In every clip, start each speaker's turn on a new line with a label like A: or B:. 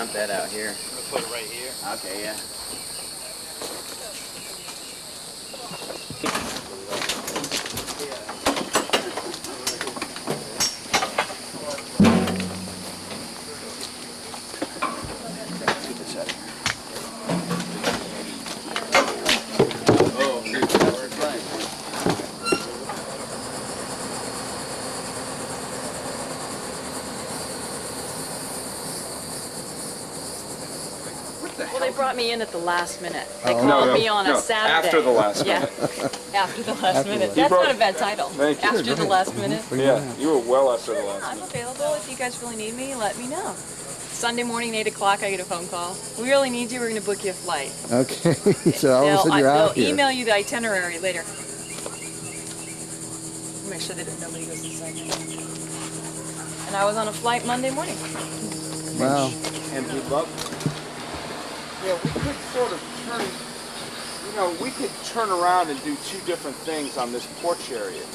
A: dump that out here.
B: I'm gonna put it right here.
A: Okay, yeah.
C: Well, they brought me in at the last minute. They called me on a Saturday.
D: After the last minute.
C: Yeah, after the last minute. That's not a bad title.
D: Thank you.
C: After the last minute.
D: Yeah, you were well after the last
C: I'm
D: minute.
C: available. If you guys really need me, let me know. Sunday morning, 8 o'clock, I get a phone call. We really need you. We're going to book you a flight.
E: Okay, so all of a sudden you're out
C: They'll
E: here.
C: email you the itinerary later. Make sure that nobody goes inside. And I was on a flight Monday morning.
E: Wow.
D: And we love. Yeah, we could sort of turn. You know, we could turn around and do two different things on this porch area.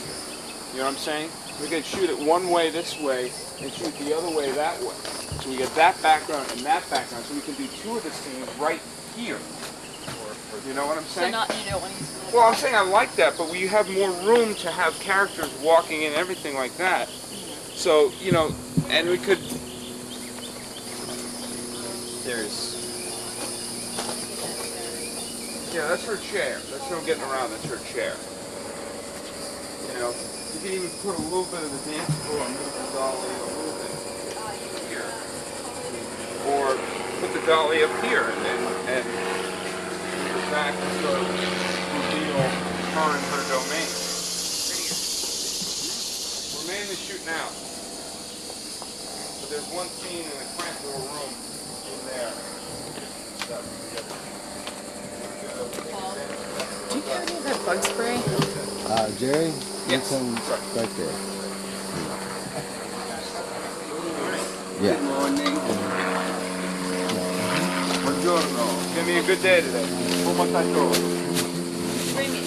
D: You know what I'm saying? We could shoot it one way this way and shoot the other way that way. So we get that background and that background. So we can do two of the scenes right here. You know what I'm saying?
C: So you don't want to.
D: Well, I'm saying I like that, but you have more room to have characters walking and everything like that. So, you know, and we could.
A: There's.
D: Yeah, that's her chair. That's no getting around. That's her chair. You know, you can even put a little bit of the dance floor and move the dolly a little bit here, or put the dolly up here and put it back and sort of reveal her and her domain. We're mainly shooting out, but there's one scene in the cramped little room in there.
C: Do you have any of that bug spray?
E: Jerry?
D: Yes.
E: Some right there.
A: Good
E: Yeah.
A: morning.
D: Buongiorno. Give me a good day today. Come stai?
C: Bring me.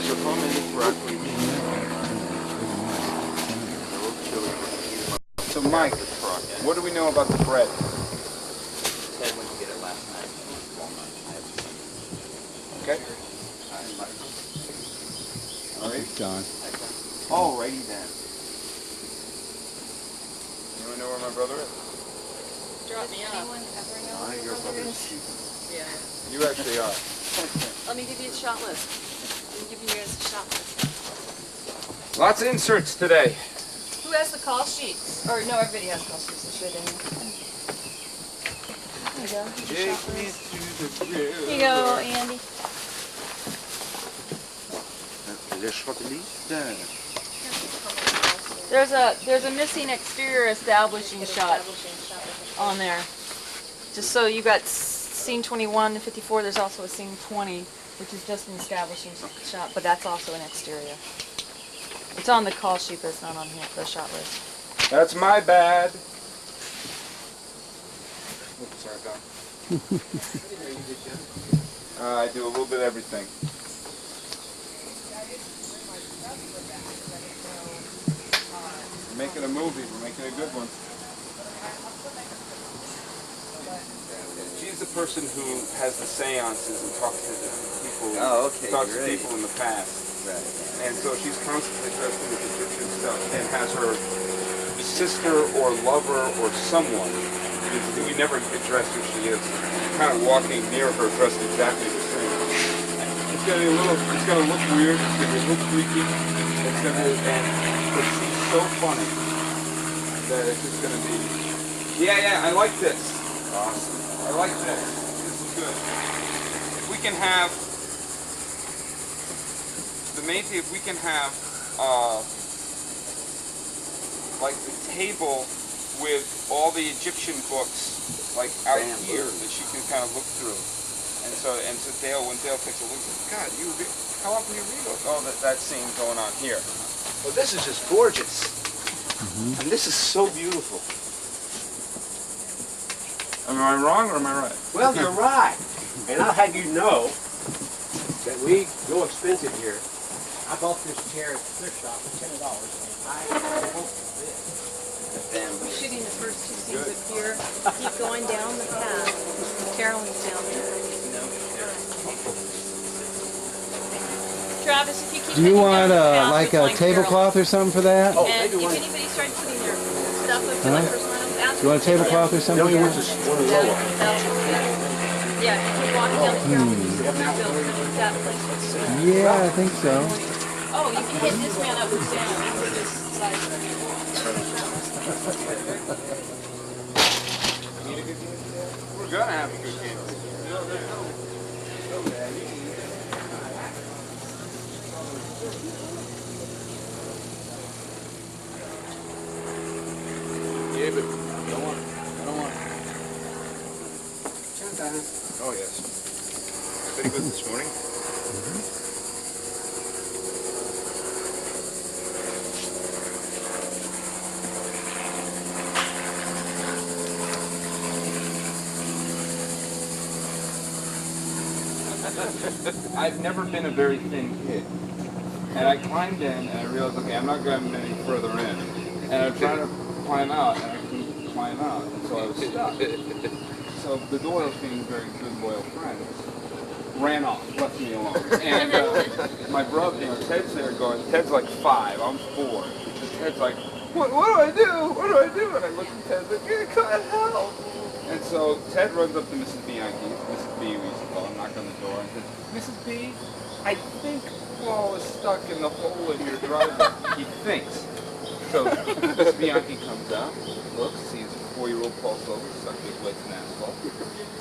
D: So come in this broccoli. So Mike, what do we know about the bread?
A: Said when you get it last night.
D: Okay. All right.
E: John.
D: Alrighty then. Anyone know where my brother is?
C: Drop me off. Anyone ever know where your brother is? Yeah.
D: You actually are.
C: Let me give you a shot list. Let me give you guys a shot list.
D: Lots of inserts today.
C: Who has the call sheets? Or no, everybody has call sheets. I should have. There you go. Here's a shot list.
D: to the grill.
C: Here you go, Andy. There's a missing exterior establishing shot on there. Just so you got scene 21 to 54. There's also a scene 20, which is just an establishing shot, but that's also an exterior. It's on the call sheet, but it's not on here, the shot list.
D: That's my bad. Oops, sorry, Don. I do a little bit of everything. We're making a movie. We're making a good one. She's the person who has the seances and talks to the people.
A: Oh, okay,
D: Talks to
A: great.
D: people in the past.
A: Right.
D: And so she's constantly dressed in the Egyptian stuff and has her sister or lover or someone, who we never address who she is, kind of walking near her dressed exactly the same. It's gonna be it's gonna look weird, it's gonna be a little freaky, it's gonna be, but she's so funny that it's just gonna be, yeah, I like this. Awesome. I like this. This is good. If we can have, the main thing, if we can have, like the table with all the Egyptian books, like out here, that she can kind of look through. And so Dale, when Dale takes a look, God, how often do you read those? Oh, that scene going on here.
B: Well, this is just gorgeous. And this is so beautiful.
D: Am I wrong or am I right?
B: Well, you're right. And I'll have you know that we go expensive here. I bought this chair at the thrift shop for $10, and I hope this.
A: family.
C: Shooting the first two scenes up here. Keep going down the path. Carolyn's down there. Travis, if you keep
E: Do you
C: heading down
E: want
C: the path,
E: like
C: you'll
E: a
C: find Carolyn.
E: tablecloth or something for that?
B: Oh,
C: And
B: maybe
C: if
B: one.
C: anybody starts putting their stuff up to like first line, ask
E: You want a tablecloth or something?
B: No, you
E: for
B: want
E: that?
B: just one lower.
C: Yeah, if you keep walking down the Carolyn, that place.
E: Yeah, I think so.
C: Oh, you can hit this man up and down. This side.
D: We're gonna have a good game. Yeah, but I don't want it. Oh, yes. Pretty good this morning. I've never been a very thin kid. And I climbed in and I realized, okay, I'm not going any further in. And I tried to climb out and I couldn't climb out. And so I was stuck. So the Doyles, being very good, loyal friends, ran off, left me alone. And my brother, Ted's there going, Ted's like 5, I'm 4. And Ted's like, what do I do? What do I do? And I look at Ted, like, God, help. And so Ted runs up to Mrs. Bianchi, Mrs. B, we used to call her, knocked on the door and said, Mrs. B, I think Paul is stuck in the hole in your driveway. He thinks. So Mrs. Bianchi comes out, looks, sees 4-year-old Paul Silver stuck his legs in asphalt.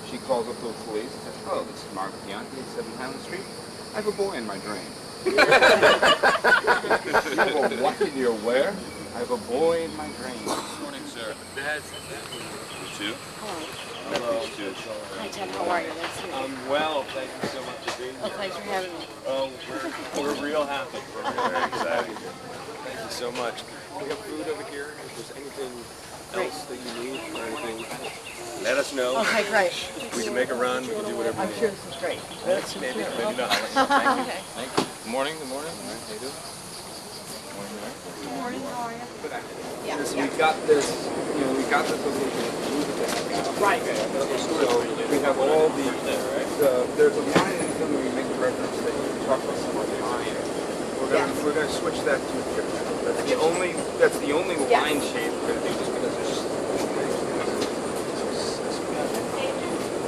D: She calls up the police and says, oh, this is Margaret Bianchi at 7 Highland Street. I have a boy in my drain. You have a what in your where? I have a boy in my drain. Good morning, sir. Dad. You too? Hello.
C: Hi, Ted. How are you? Nice to meet you.
F: I'm well, thank you so much for being
C: Oh,
F: here.
C: thanks for having me.
F: Oh, we're real happy. We're very excited. Thank you so much. We have food over here. If there's anything else that you need or anything, let us know.
C: Okay, great.
F: We can make a run. We can do whatever
C: I'm
F: we
C: sure
F: need.
C: this is great.
F: Maybe not.
C: Thank you.
D: Thank you. Good morning, good morning. All right, how you doing?
C: Good morning. How are you?
D: So we got this, we got this location.
C: Right.
D: So we have all there's a line in the film where we make a reference that you talk about someone lying. We're gonna switch that to a different. That's the only line shape we're gonna do just because there's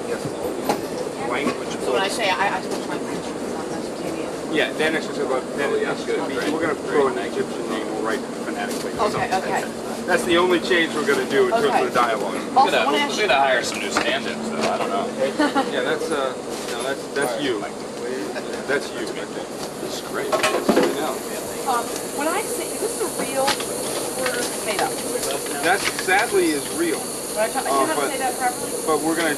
D: yes, all the language.
C: So when I say I switch my French because I'm Mesopotamian.
D: Yeah, then it's just about we're gonna throw an Egyptian name, we'll write phonetically.
C: Okay.
D: That's the only change we're gonna do in terms of the dialogue.
C: Also, I want to ask
A: We're
C: you.
A: gonna hire some new stand-ins, though. I don't know.
D: Yeah, that's you. That's you.
A: This is great.
C: When I say, is this the real word made up?
D: That sadly is real.
C: I try to say that properly?
D: But we're gonna.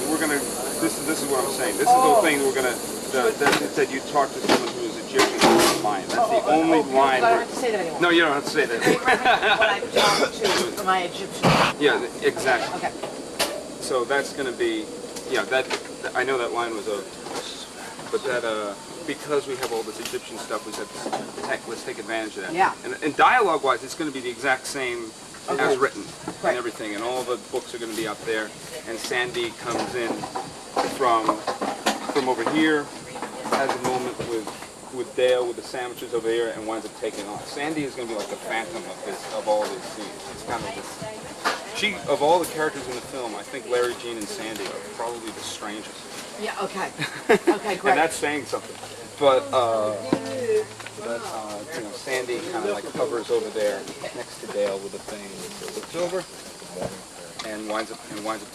D: This is what I'm saying. This is the thing we're gonna. That said you talk to someone who is Egyptian online. That's the only line.
C: But I don't have to say that anymore.
D: No, you don't have to say that.
C: When I talk to my Egyptian.
D: Yeah, exactly.
C: Okay.
D: So that's gonna be. Yeah, that I know that line was a. But that because we have all this Egyptian stuff, we said, heck, let's take advantage of that.
C: Yeah.
D: And dialogue-wise, it's going to be the exact same as written
C: Right.
D: and everything, and all the books are going to be up there. And Sandy comes in from over here, has a moment with Dale with the sandwiches over here, and winds up taking off. Sandy is going to be like the phantom of all these scenes. It's kind of this. Of all the characters in the film, I think Larry, Jean, and Sandy are probably the strangest.
C: Yeah, okay. Okay, great.
D: And that's saying something. But Sandy kind of like hovers over there next to Dale with the thing. So looks over and winds up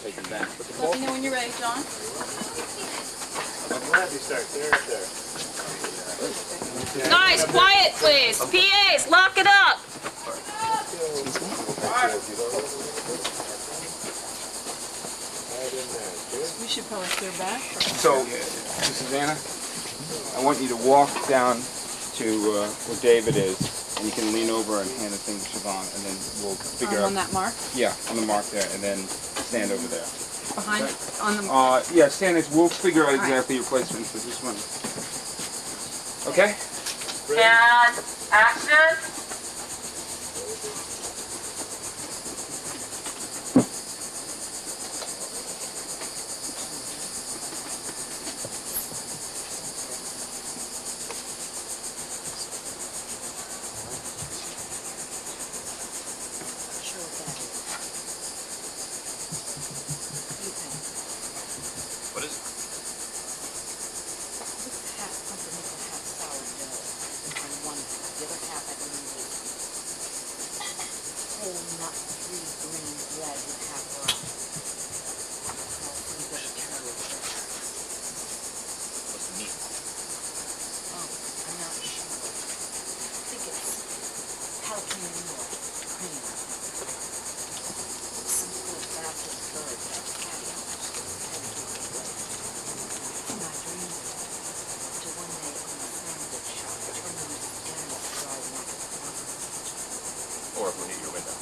D: taking that. But the
C: Let me know when you're ready, John.
F: I'm glad you start there.
C: Guys, quiet, please. PAs, lock it up. We should probably clear back.
D: So, Susanna, I want you to walk down to where David is, and you can lean over and hand the thing to Siobhan, and then we'll figure out.
C: On that mark?
D: Yeah, on the mark there, and then stand over there.
C: Behind? On the...
D: Yeah, stand next. We'll figure out exactly your placement for this one. Okay?
C: And action.
A: Or if we need your window.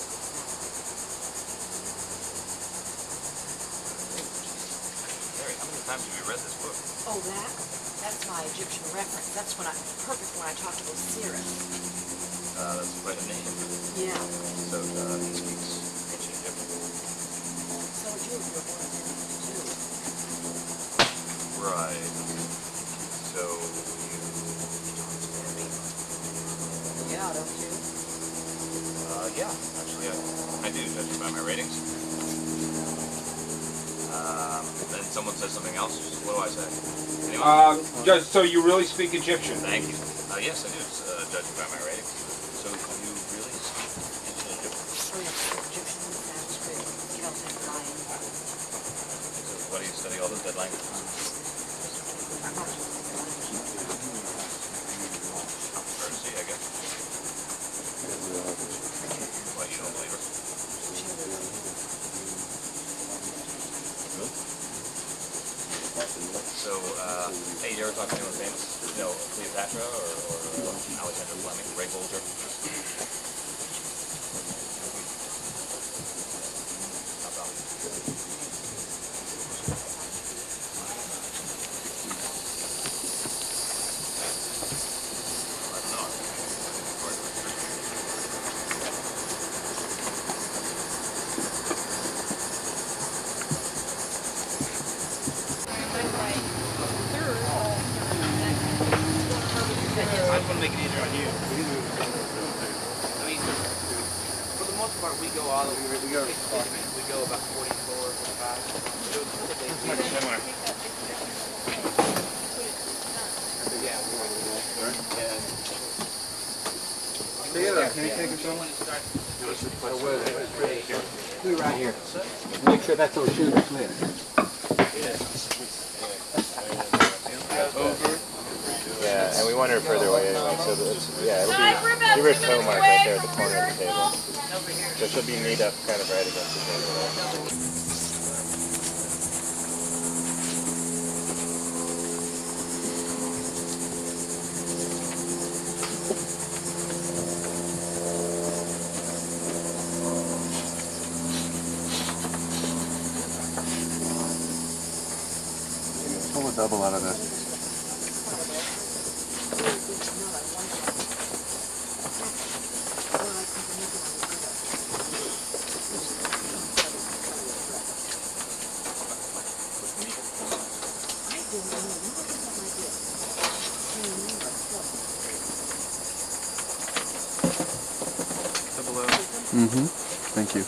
A: Mary, how many times have you read this book?
G: Oh, that's my Egyptian reference. That's perfect when I talk to Osiris.
A: That's quite a name.
G: Yeah.
A: So he speaks ancient Egyptian.
G: So do you. You're born in too.
A: Right. So
G: Yeah, don't you?
A: yeah, actually I do, judging by my ratings. Then someone says something else, what do I say? Anyone?
D: So you really speak Egyptian?
A: Thank you. Yes, I do, judging by my ratings. So you really speak ancient Egyptian?
G: Oh, yeah. Egyptian, Sanskrit, Celtic, Mayan.
A: So why do you study all those dead languages? Courtesy, I guess. What, you don't believe her? So, hey, you ever talk to anyone famous? You know, Cleopatra or Alexander Fleming, Ray Bolger? How about I don't know.
H: I just want to make it easier on you. I mean, for the most part, we go all over. We go about 44, 45.
B: Can you take it somewhere? Do right here. Make sure that's those shoes are clear.
F: Yeah, and we want her further away anyway, so it'll be, give her a toe mark right there at the corner of the table. So she'll be kneed up kind of right against the table.
E: Pull a double out of this. Mm-hmm. Thank you.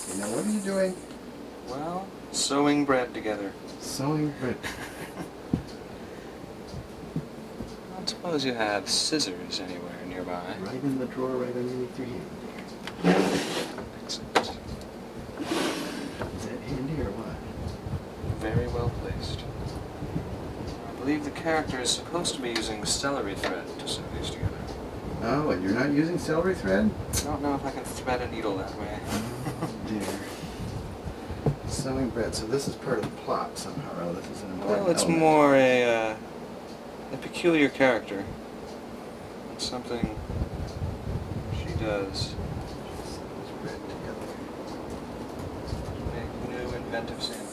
E: Okay, now what are you doing?
F: Well, sewing bread together.
E: Sewing bread.
F: I don't suppose you have scissors anywhere nearby.
E: Right in the drawer, right underneath your hand.
F: Excellent.
E: Is that handy or what?
F: Very well placed. I believe the character is supposed to be using celery thread to sew these together.
E: Oh, and you're not using celery thread?
F: I don't know if I can thread a needle that way.
E: Dear. Sewing bread. So this is part of the plot somehow. Oh, this is an important
F: Well, it's
E: element.
F: more a peculiar character. It's something she does.
E: Sews bread together.
F: Make new inventive sandwiches.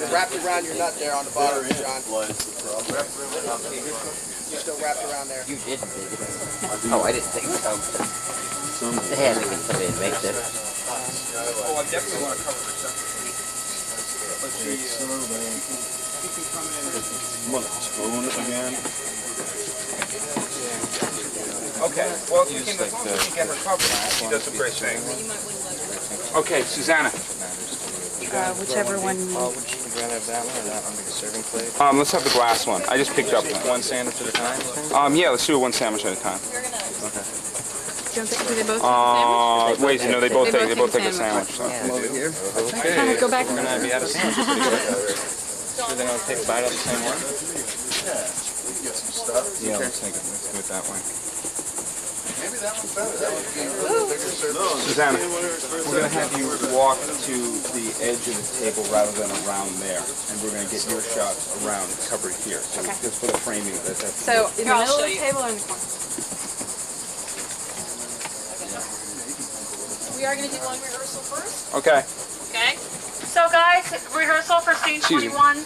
H: Wrapped around your nut there on the bottom, John. You still wrapped around there.
I: You didn't dig it. Oh, I didn't think so. There had to be somebody that makes it.
D: Oh, I definitely want to cover this up. Let's see. You can come in.
F: Want to spoon again?
D: Okay, well, you can, as long as you get her covered, she does a great thing. Okay, Susanna.
C: Whichever one you...
F: Would you rather have that one or that one, like a serving plate?
D: Let's have the glass one. I just picked up
F: One sandwich at a time?
D: Yeah, let's do it one sandwich at a time.
C: Do they both
D: Wait, no, they both
C: They both
D: take a
C: take a
D: sandwich. So.
F: Okay.
C: Go back.
F: We're going to be out of sandwiches. Sure they don't take a bite out of the same one?
D: Yeah, let's do it that way.
E: Maybe that one's better. That would be a little bigger surface.
D: Susanna, we're going to have you walk to the edge of the table rather than around there. And we're going to get your shots around covered here. So just put a framing of that.
C: So in the middle of the table or in the corner? We are going to do one rehearsal first.
D: Okay.
C: Okay. So guys, rehearsal for scene 21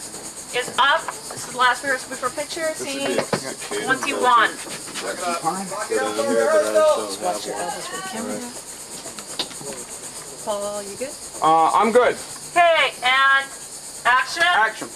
C: is up. This is the last rehearsal before picture. Scene 21. Just watch your elbows for the camera. Paul, you good?
D: I'm good.
C: Okay, and action.
D: Action.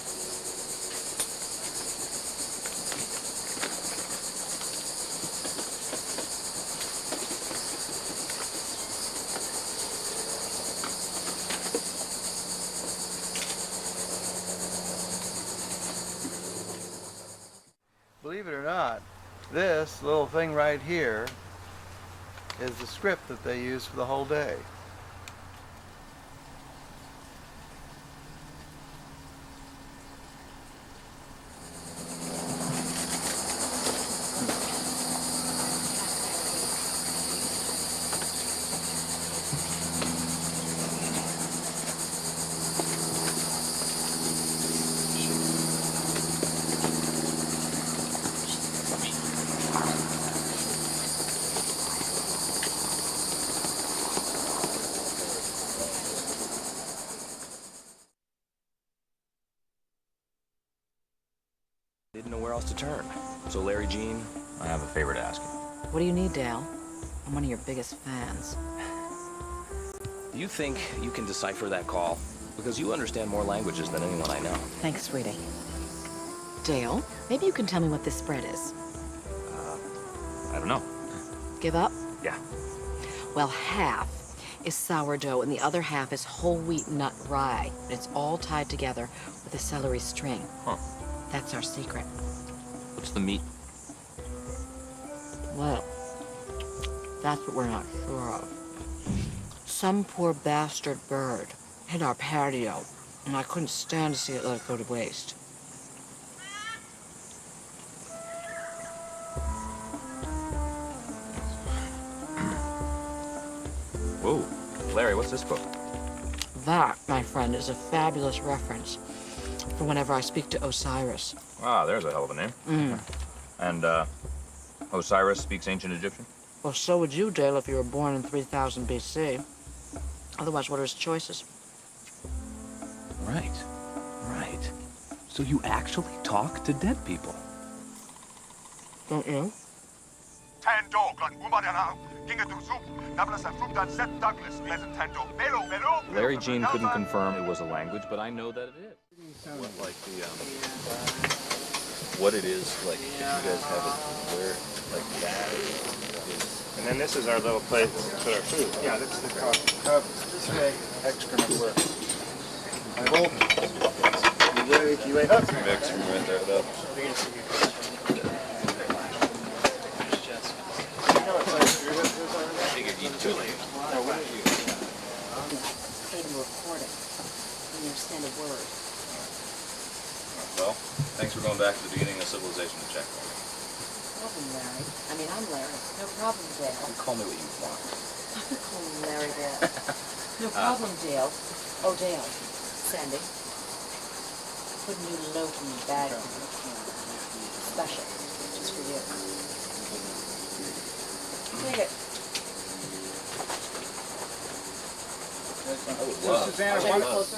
E: Believe it or not, this little thing right here is the script that they use for the whole day.
J: Didn't know where else to turn. So Larry Jean, I have a favor to ask you.
G: What do you need, Dale? I'm one of your biggest fans.
J: Do you think you can decipher that call? Because you understand more languages than anyone I know.
G: Thanks, sweetie. Dale, maybe you can tell me what this spread is.
J: I don't know.
G: Give up?
J: Yeah.
G: Well, half is sourdough and the other half is whole wheat nut rye. And it's all tied together with a celery string.
J: Huh.
G: That's our secret.
J: What's the meat?
G: Well, that's what we're not sure of. Some poor bastard bird hit our patio, and I couldn't stand to see it let it go to waste.
J: Whoa. Larry, what's this book?
G: That, my friend, is a fabulous reference for whenever I speak to Osiris.
J: Ah, there's a hell of a name. And, Osiris speaks ancient Egyptian?
G: Well, so would you, Dale, if you were born in 3000 BC. Otherwise, what are his choices?
J: Right. Right. So you actually talk to dead people?
G: Don't you?
J: Larry Jean couldn't confirm it was a language, but I know that it is.
F: What, like what it is, like if you guys have it where, like that.
A: And then this is our little plate for our food.
E: Yeah, that's the cup. This way, excrement work. I hope. You wait up.
F: Mix from right there, though.
A: I figured you'd too late.
G: Recording. I understand a word.
A: Well, thanks for going back to the beginning of civilization to check.
G: No problem, Larry. I mean, I'm Larry. No problem, Dale.
J: Call me what you want.
G: Call me Larry, Dale. No problem, Dale. Oh, Dale. Sandy. Put a new loaf in the bag for you. Special. Just for you. Take it.
D: Susanna,
G: Stand closer.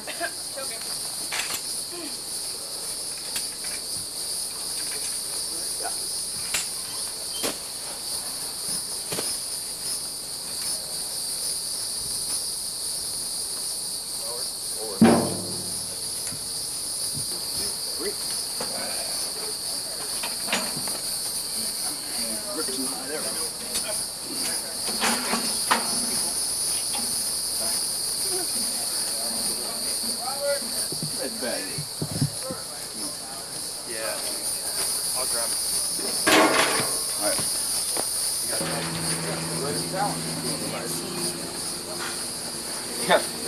A: Yeah. I'll grab it.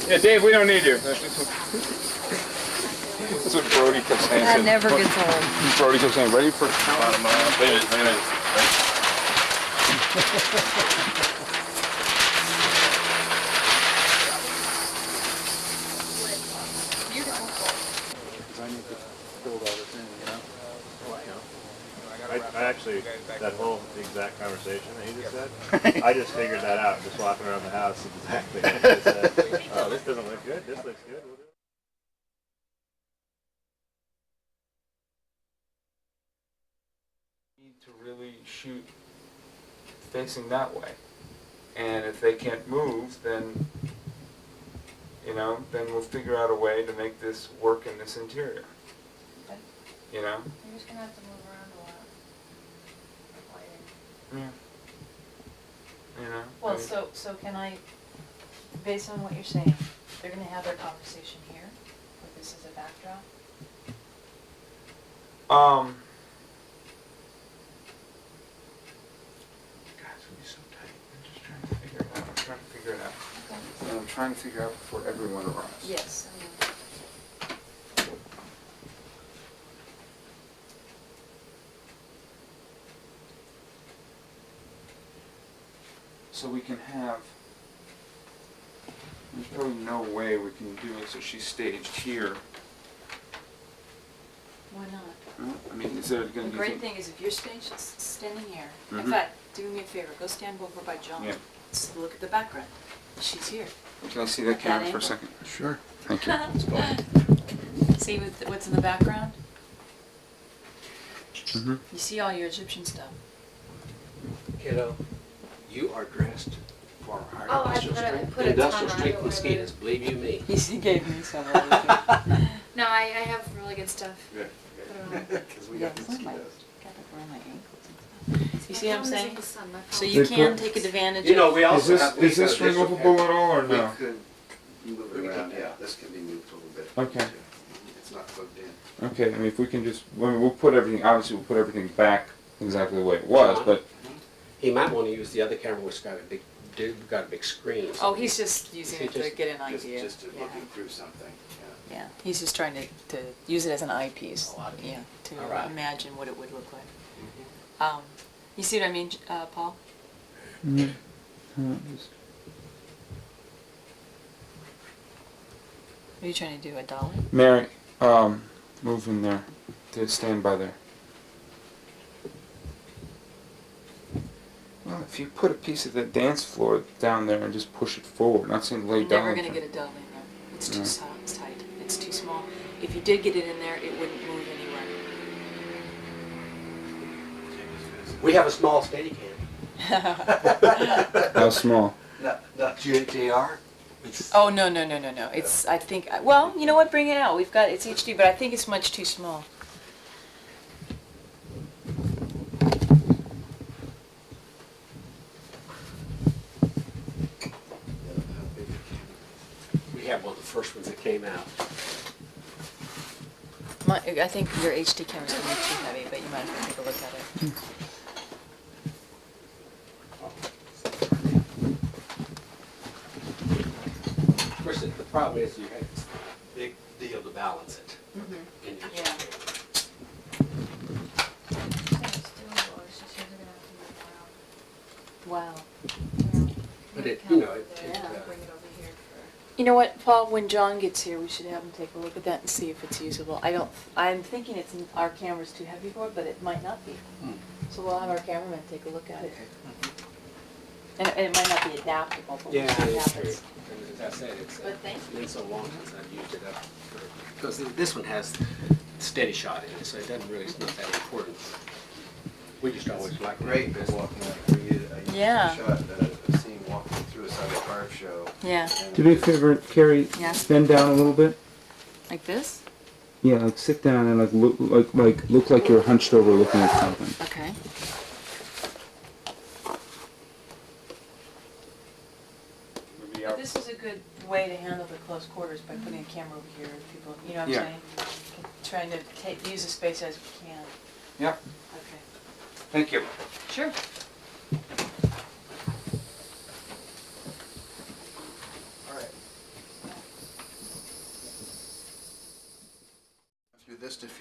D: Yeah, Dave, we don't need you. That's what Brody kept saying.
C: That never gets old.
D: Brody kept saying, ready for
F: About a mile.
D: Wait a minute.
E: Because I need to build all this in, you know?
K: I actually, that whole exact conversation that you just said, I just figured that out just walking around the house exactly. I just said, oh, this doesn't look good, this looks good. We'll do it.
D: Need to really shoot facing that way. And if they can't move, then, you know, then we'll figure out a way to make this work in this interior.
C: Okay.
D: You know?
C: You're just gonna have to move around a lot.
D: Yeah. You know?
C: Well,
D: I mean,
C: so can I, based on what you're saying, they're gonna have their conversation here, with this as a backdrop?
D: God, it's gonna be so tight. I'm just trying to figure it out. I'm trying to figure it out.
C: Okay.
D: And I'm trying to figure out before everyone arrives.
C: Yes.
D: So we can have, there's probably no way we can do it so she's staged here.
C: Why not?
D: Huh? I mean, is there
C: The
D: gonna be?
C: great thing is if you're standing here, in
D: Mhm.
C: fact, do me a favor, go stand over by John.
D: Yeah.
C: Just look at the background. She's here.
D: Can I see that camera for a
C: angle.
D: second? Sure. Thank you.
C: See what's in the background?
D: Mm-hmm.
C: You see all your Egyptian stuff.
B: Kiddo, you are dressed for our
L: Oh, I
B: industrial strength.
L: put a
B: Industrial
L: ton on
B: strength
L: it.
B: mosquitoes, believe you me.
C: He gave me some.
L: No, I have really good stuff.
B: Good.
E: Because we got mosquitoes.
C: You see what I'm saying?
L: The sun, my
C: So
L: fault.
C: you can take advantage
B: You know,
C: of.
B: we also have.
D: Is this removable at all or
E: We
D: no?
E: could move it around, yeah, this can be moved a little bit.
D: Okay.
E: It's not plugged in.
D: Okay, I mean, if we can just, I mean, we'll put everything, obviously we'll put everything back exactly the way it was, but
B: He might want to use the other camera, which got a big, got a big screen.
C: Oh, he's just using
B: He
C: it to
B: just-
C: get an idea.
E: Just to
C: Yeah.
E: looking through something, yeah.
C: Yeah, he's just trying to use it as an eyepiece.
B: A lot of-
C: Yeah, to
B: All right.
C: imagine what it would look like. You see what I mean, Paul? What are you trying to do, a dolly?
D: Mary, move in there, to stand by there. Well, if you put a piece of the dance floor down there and just push it forward, not saying lay
C: You're
D: down.
C: never going to get a dolly in there. It's too tight. It's too small. If you did get it in there, it wouldn't move anywhere.
B: We have a small Steadicam.
D: How small?
E: Not JR?
C: Oh, no. It's, I think, well, you know what, bring it out. We've got, it's HD, but I think it's much too small.
B: We have one of the first ones that came out.
C: I think your HD camera's going to be too heavy, but you might as well take a look at it.
B: Of course, the problem is you have this big deal to balance it. In each
C: Yeah.
B: camera.
C: Wow.
B: But it, you know,
C: You know what, Paul, when John gets here, we should have him take a look at that and see if it's usable. I'm thinking our camera's too heavy for it, but it might not be. So we'll have our cameraman take a look at it. And it might not be adaptable, but we'll
B: Yeah,
C: see what
B: it's true.
C: happens.
B: As I said, it's
C: But thank
B: been so long since I've used it up. Because this one has steady shot in it, so it doesn't really, it's not that important. We just always like
E: Great,
B: this.
E: walking out for you. I used
C: Yeah.
E: to shot a scene walking through a Sunday carve show.
C: Yeah.
E: and
D: Do me a favor, Carrie,
C: Yeah.
D: bend down a little bit.
C: Like this?
D: Yeah, like sit down and like look like you're hunched over looking at something.
C: Okay. But this is a good way to handle the close quarters by putting a camera over here and people, you know what I'm
D: Yeah.
C: saying? Trying to use the space as we can.
D: Yep.
C: Okay.
D: Thank you.
C: Sure.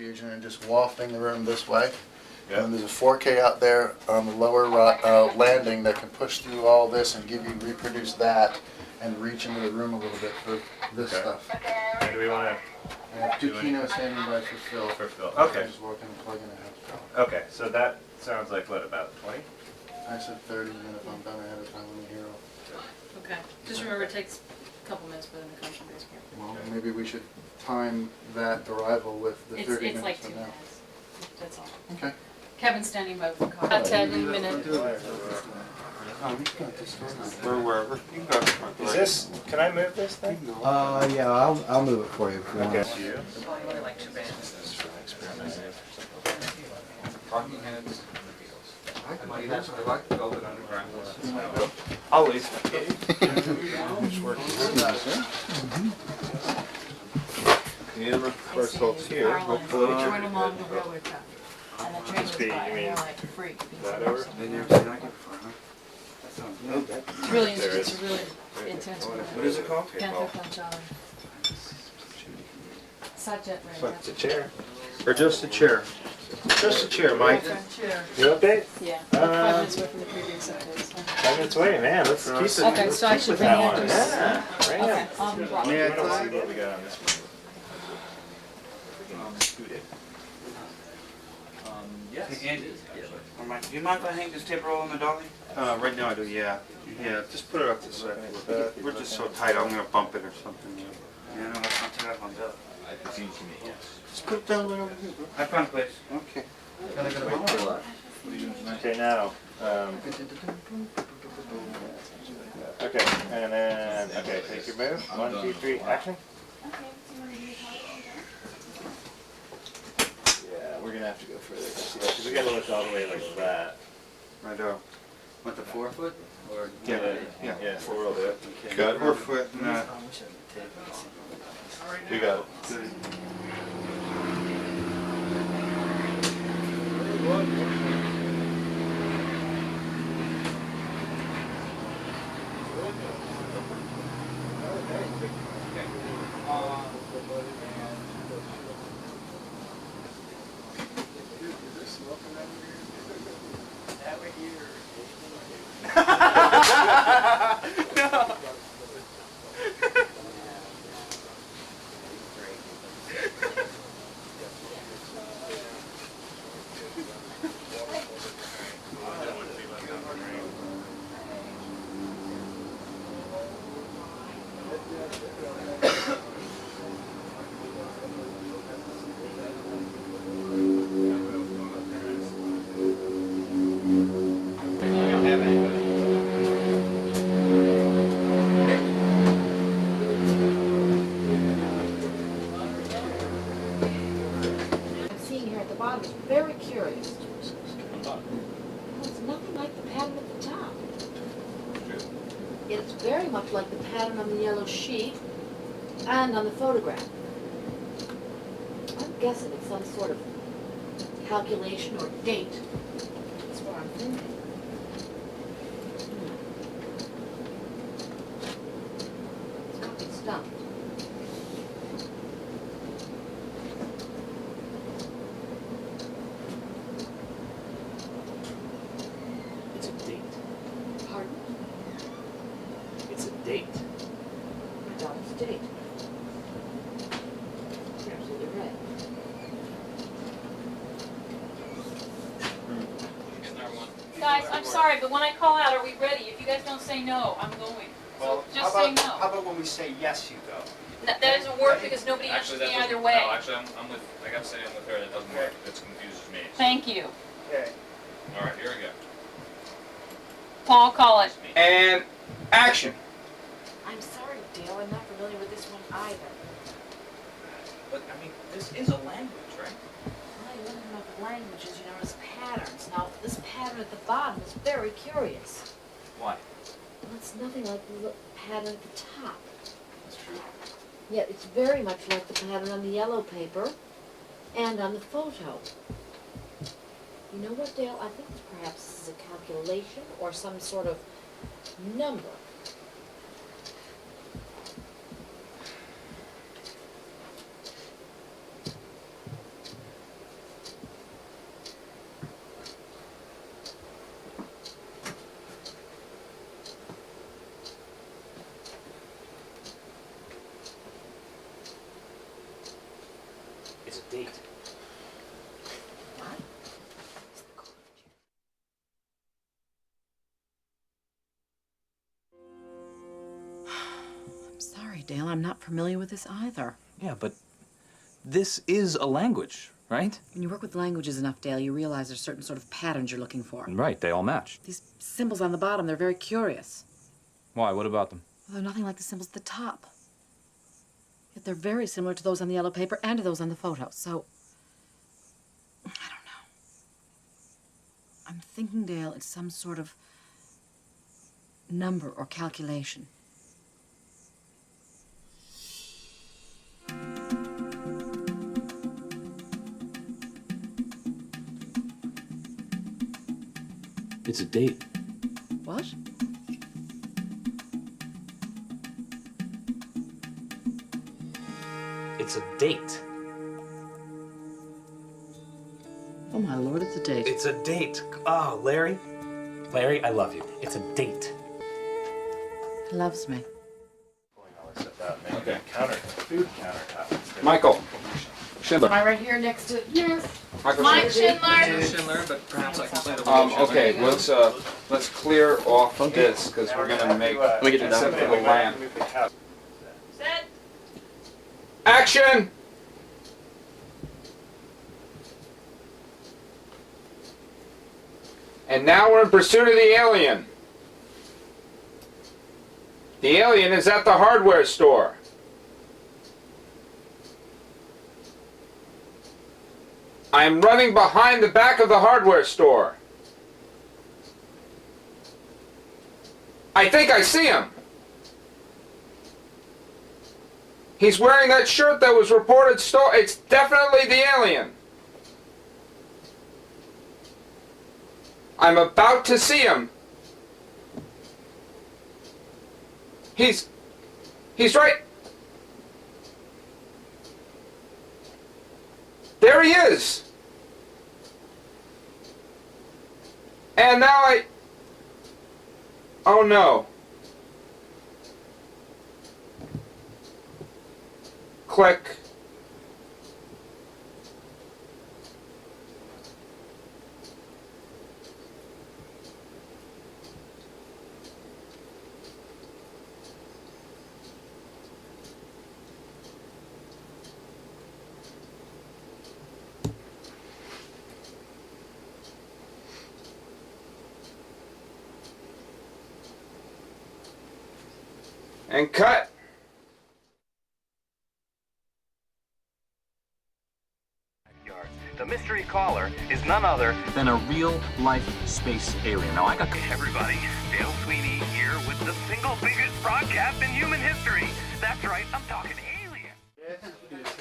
E: diffusion and just wafting the room this way. And then there's a 4K out there on the lower landing that can push through all this and reproduce that and reach into the room a little bit for this stuff.
K: And do we want to?
E: I have two keynotes standing by for Phil.
K: For Phil.
E: I'm
K: Okay.
E: just working and plugging it out.
K: Okay, so that sounds like what, about 20?
E: I said 30, and then if I'm done ahead of time, I'm here.
C: Okay, just remember it takes a couple minutes for them to come from basement.
E: Well, maybe we should time that arrival with the 30 minutes
C: It's like 2
E: from now.
C: minutes, that's all.
E: Okay.
C: Kevin's standing by with the car. About 10 in a minute.
D: Or wherever. You can go to the front door.
K: Is this, can I move this thing?
M: Yeah, I'll move it for you if you want.
K: Okay. You?
H: Only like 2 bands.
D: Talking heads. I like to build it underground. I'll leave.
K: The first holds here, hopefully.
C: Right along the railway track. And the train was by,
K: You
C: and
K: mean
C: they're like, free.
K: that over?
D: Then you're not getting far, huh? That sounds good.
C: It's really, it's a really intense one.
D: What is it called?
C: Panther Punch-Out. Sajat Ray.
K: It's a chair.
E: Or just a chair. Just a chair, Mike.
C: Chair.
K: You update?
C: Yeah, like 5 minutes away from the previous updates.
K: 5 minutes away, man. Let's keep it.
C: Okay, so I should bring
K: that
C: the
K: one.
C: address.
K: Yeah, bring
C: Okay,
K: it.
C: I'll be brought.
K: Let me see what we got on this one. Scooted.
H: Hey, Andy, do you mind if I hang this tape roll on the dolly?
D: Right now I do, yeah. Yeah, just put it up this way. We're just so tight, I'm gonna bump it or something.
H: Yeah, no, let's not tear up on Bill.
D: Just put it down right over here, bro.
H: Have fun, please.
D: Okay.
K: Okay, now. Okay, and then, okay, take your move. 1, 2, 3, action. Yeah, we're gonna have to go further because we gotta look all the way like that.
D: Right,
H: What, the 4 foot? Or
D: yeah.
K: Yeah, so we'll do it.
D: Got 4 foot, nah.
K: We got it.
G: I'm seeing here at the bottom is very curious. It's nothing like the pattern at the top. It's very much like the pattern on the yellow sheet and on the photograph. I'm guessing it's some sort of calculation or date. That's what I'm thinking. It's got me stumped.
H: It's a date.
G: Pardon?
H: It's a date.
G: Adopt's date. You're absolutely right.
C: Guys, I'm sorry, but when I call out, are we ready? If you guys don't say no, I'm going. So just say no.
E: How about when we say yes, you go?
C: That doesn't work because nobody answers me either way.
A: No, actually, I'm with, like I'm saying with her, that doesn't work. It confuses me.
C: Thank you.
E: Okay.
A: All right, here we go.
C: Paul, call it.
H: And action.
G: I'm sorry, Dale, I'm not familiar with this one either.
H: But, I mean, this is a language, right?
G: Well, you don't know the languages, you notice patterns. Now, this pattern at the bottom is very curious.
H: Why?
G: Well, it's nothing like the pattern at the top.
H: That's true.
G: Yet it's very much like the pattern on the yellow paper and on the photo. You know what, Dale? I think this perhaps is a calculation or some sort of number. Dale, I'm not familiar with this either.
J: Yeah, but this is a language, right?
G: When you work with languages enough, Dale, you realize there's certain sort of patterns you're looking for.
J: Right, they all match.
G: These symbols on the bottom, they're very curious.
J: Why? What about them?
G: Well, they're nothing like the symbols at the top. Yet they're very similar to those on the yellow paper and to those on the photo. So, I don't know. I'm thinking, Dale, it's some sort of number or calculation.
J: It's a date.
G: What?
J: It's a date.
G: Oh, my Lord, it's a date.
J: It's a date. Oh, Larry. Larry, I love you. It's a date.
G: He loves me.
D: Okay.
E: Food countertop.
D: Michael Schindler.
L: Am I right here next to? Yes.
D: Michael
L: Mike
D: Schindler.
L: Schindler.
A: but perhaps I can play the
D: Okay, let's clear off this because we're gonna make except for the lamp.
L: Set.
D: Action! And now we're in pursuit of the alien. The alien is at the hardware store. I am running behind the back of the hardware store. I think I see him. He's wearing that shirt that was reported stolen. It's definitely the alien. I'm about to see him. He's right. There he is. And now oh no. Click. And cut.
J: The mystery caller is none other than a real-life space alien. Now, I got
N: everybody. Dale Sweeney here with the single biggest broadcast in human history. That's right, I'm talking alien.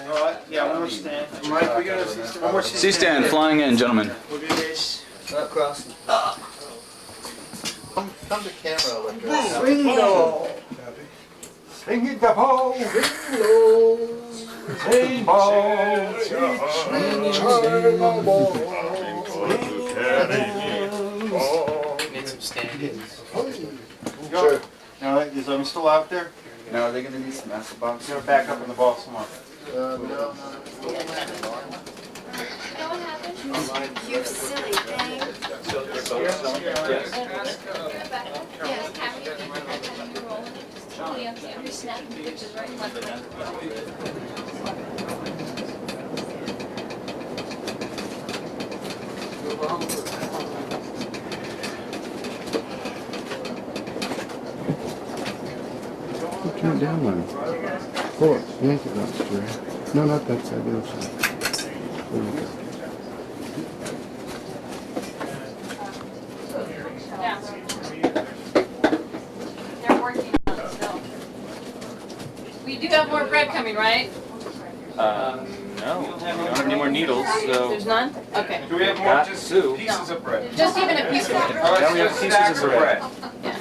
M: All right, yeah, one more stand. Mike, we got one more
J: C-stand flying in, gentlemen.
M: We'll do this. Across.
E: Come to camera with us.
M: Bingo! Sing it the ball! Bingo! Sing ball!
A: Need some stand-ins.
M: Sure. Now, is I'm still out there?
E: Now, are they going to need some acid bombs?
M: They're back up in the ball some more.
E: No.
L: You know what happened? You silly thing. Yes, have you rolling it? Just totally up there. You're snapping pictures right and left.
O: Turn it down one. Pull it. Yank it up, Jerry. No, not that side, the other side. There you go.
C: They're working on it still. We do have more bread coming, right?
A: No, we don't have any more needles, so...
C: There's none? Okay.
D: Do we have more just pieces of bread?
C: Just even a piece of bread.
D: Yeah, we have pieces of bread.
C: Yeah.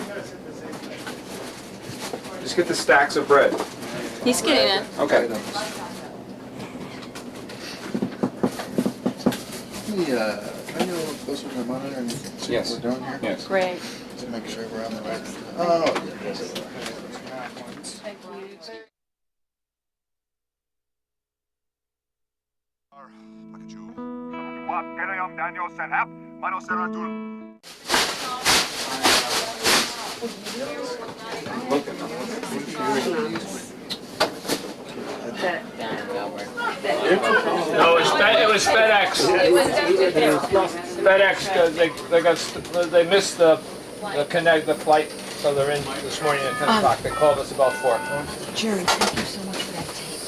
D: Just get the stacks of bread.
C: He's getting it.
D: Okay.
E: Can you get a little closer to the monitor and see
D: Yes.
E: what we're doing here?
D: Yes.
C: Great.
E: Just to make sure we're on the right. Oh, yes.
C: Thank you.
H: No, it was FedEx.
C: It was definitely
H: FedEx, they missed the flight, so they're in this morning at 10 o'clock. They called us about 4.
G: Jerry, thank you so much for that tape.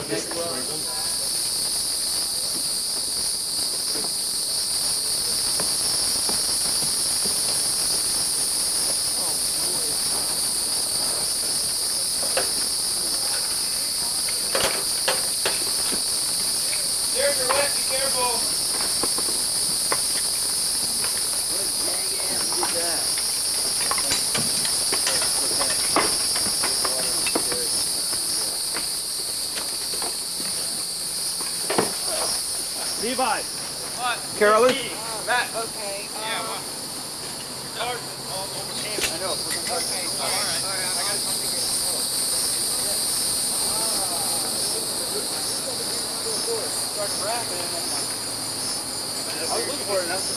H: There's your wet, be careful.
F: Levi.
H: What?
F: Carolyn?
H: Matt. Okay. Yeah, what? I know. Okay, all right. I got something here. Start rapping. I was looking for it. That's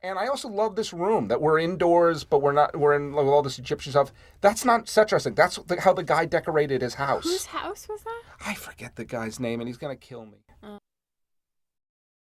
P: And I also love this room that we're indoors, but we're in all this Egyptian stuff. That's not interesting. That's how the guy decorated his house.
Q: Whose house was that?
P: I forget the guy's name, and he's going to kill me.
Q: Oh.